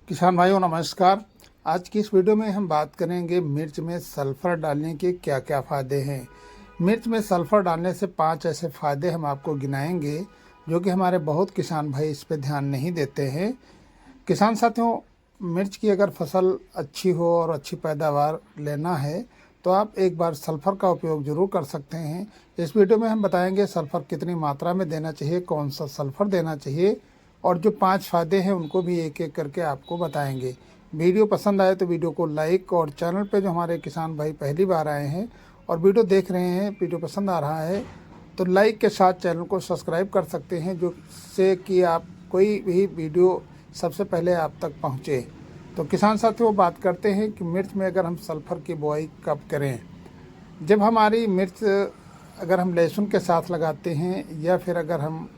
किसान भाइयों नमस्कार। आज की इस वीडियो में हम बात करेंगे मिर्च में सल्फ़र डालने के क्या क्या फ़ायदे हैं। मिर्च में सल्फ़र डालने से 5 ऐसे फ़ायदे हम आपको गिनाएंगे जो कि हमारे बहुत किसान भाई इस पे ध्यान नहीं देते हैं। किसान साथियों, मिर्च की अगर फसल अच्छी हो और अच्छी पैदावार लेना है तो आप एक बार सल्फ़र का उपयोग ज़रूर कर सकते हैं। इस वीडियो में हम बताएंगे सल्फ़र कितनी मात्रा में देना चाहिए, कौन सा सल्फ़र देना चाहिए और जो 5 फ़ायदे हैं उनको भी एक एक करके आपको बताएंगे। वीडियो पसंद आए तो वीडियो को लाइक और चैनल पे जो हमारे किसान भाई पहली बार आए हैं और वीडियो देख रहे हैं, वीडियो पसंद आ रहा है तो लाइक के साथ चैनल को सब्सक्राइब कर सकते हैं, जो से कि आप कोई भी वीडियो सबसे पहले आप तक पहुँचे। तो किसान साथियों, बात करते हैं कि मिर्च में अगर हम सल्फ़र की बुआई कब करें। जब हमारी मिर्च अगर हम लहसुन के साथ लगाते हैं या फिर अगर हम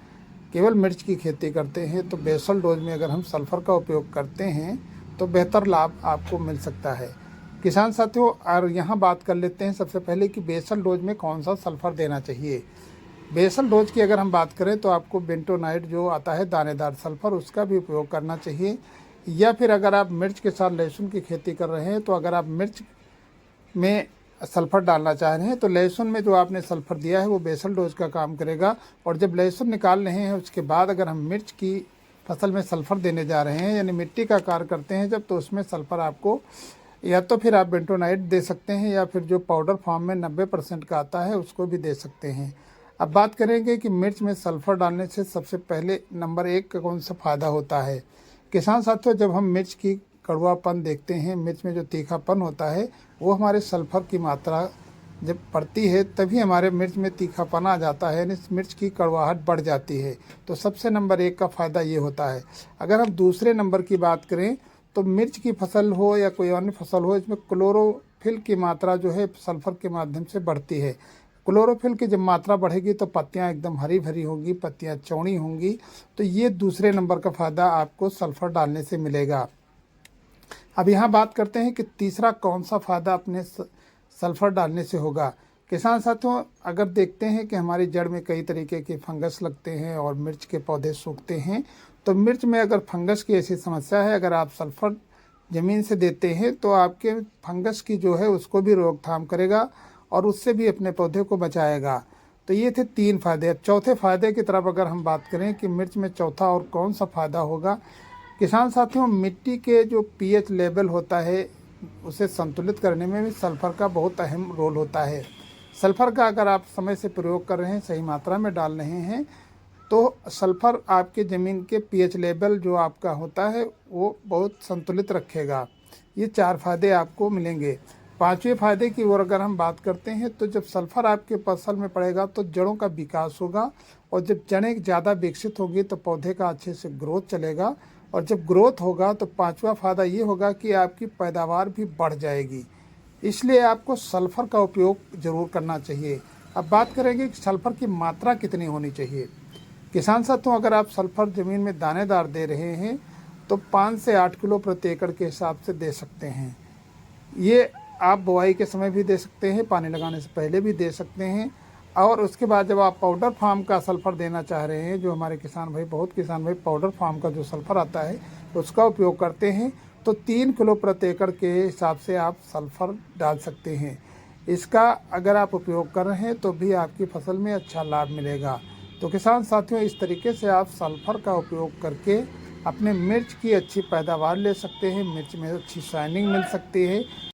केवल मिर्च की खेती करते हैं तो बेसल डोज में अगर हम सल्फ़र का उपयोग करते हैं तो बेहतर लाभ आपको मिल सकता है। किसान साथियों, और यहाँ बात कर लेते हैं सबसे पहले कि बेसल डोज में कौन सा सल्फ़र देना चाहिए। बेसल डोज की अगर हम बात करें तो आपको बेंटोनाइट जो आता है दानेदार सल्फ़र, उसका भी उपयोग करना चाहिए। या फिर अगर आप मिर्च के साथ लहसुन की खेती कर रहे हैं तो अगर आप मिर्च में सल्फ़र डालना चाह रहे हैं तो लहसुन में जो आपने सल्फ़र दिया है वो बेसल डोज का काम करेगा। और जब लहसुन निकाल रहे हैं उसके बाद अगर हम मिर्च की फसल में सल्फ़र देने जा रहे हैं, यानी मिट्टी का कार्य करते हैं जब, तो उसमें सल्फ़र आपको या तो फिर आप बेंटोनाइट दे सकते हैं या फिर जो पाउडर फॉर्म में 90% का आता है उसको भी दे सकते हैं। अब बात करेंगे कि मिर्च में सल्फ़र डालने से सबसे पहले नंबर 1 का कौन सा फ़ायदा होता है। किसान साथियों, जब हम मिर्च की कड़वापन देखते हैं, मिर्च में जो तीखापन होता है वो हमारे सल्फ़र की मात्रा जब पड़ती है तभी हमारे मिर्च में तीखापन आ जाता है, यानी मिर्च की कड़वाहट बढ़ जाती है। तो सबसे नंबर 1 का फ़ायदा ये होता है। अगर हम दूसरे नंबर की बात करें तो मिर्च की फसल हो या कोई अन्य फसल हो, इसमें क्लोरोफिल की मात्रा जो है सल्फ़र के माध्यम से बढ़ती है। क्लोरोफिल की जब मात्रा बढ़ेगी तो पत्तियां एकदम हरी भरी होंगी, पत्तियां चौड़ी होंगी। तो ये दूसरे नंबर का फ़ायदा आपको सल्फ़र डालने से मिलेगा। अब यहाँ बात करते हैं कि तीसरा कौन सा फ़ायदा अपने सल्फ़र डालने से होगा। किसान साथियों, अगर देखते हैं कि हमारी जड़ में कई तरीके के फंगस लगते हैं और मिर्च के पौधे सूखते हैं, तो मिर्च में अगर फंगस की ऐसी समस्या है, अगर आप सल्फ़र ज़मीन से देते हैं तो आपके फंगस की जो है उसको भी रोकथाम करेगा और उससे भी अपने पौधे को बचाएगा। तो ये थे 3 फ़ायदे। अब चौथे फ़ायदे की तरफ अगर हम बात करें कि मिर्च में चौथा और कौन सा फ़ायदा होगा। किसान साथियों, मिट्टी के जो पीएच लेवल होता है उसे संतुलित करने में भी सल्फ़र का बहुत अहम रोल होता है। सल्फ़र का अगर आप समय से प्रयोग कर रहे हैं, सही मात्रा में डाल रहे हैं, तो सल्फ़र आपके ज़मीन के पीएच लेवल जो आपका होता है वो बहुत संतुलित रखेगा। ये 4 फ़ायदे आपको मिलेंगे। 5वें फ़ायदे की ओर अगर हम बात करते हैं तो जब सल्फ़र आपके फसल में पड़ेगा तो जड़ों का विकास होगा और जब जड़ें ज़्यादा विकसित होगी तो पौधे का अच्छे से ग्रोथ चलेगा। और जब ग्रोथ होगा तो 5वां फ़ायदा ये होगा कि आपकी पैदावार भी बढ़ जाएगी। इसलिए आपको सल्फ़र का उपयोग ज़रूर करना चाहिए। अब बात करेंगे कि सल्फ़र की मात्रा कितनी होनी चाहिए। किसान साथियों, अगर आप सल्फ़र ज़मीन में दानेदार दे रहे हैं तो 5 से 8 किलो प्रति एकड़ के हिसाब से दे सकते हैं। ये आप बुआई के समय भी दे सकते हैं, पानी लगाने से पहले भी दे सकते हैं। और उसके बाद जब आप पाउडर फार्म का सल्फ़र देना चाह रहे हैं, जो हमारे किसान भाई, बहुत किसान भाई पाउडर फार्म का जो सल्फ़र आता है उसका उपयोग करते हैं, तो 3 किलो प्रति एकड़ के हिसाब से आप सल्फ़र डाल सकते हैं। इसका अगर आप उपयोग कर रहे हैं तो भी आपकी फसल में अच्छा लाभ मिलेगा। तो किसान साथियों, इस तरीके से आप सल्फ़र का उपयोग करके अपने मिर्च की अच्छी पैदावार ले सकते हैं, मिर्च में अच्छी शाइनिंग मिल सकती है।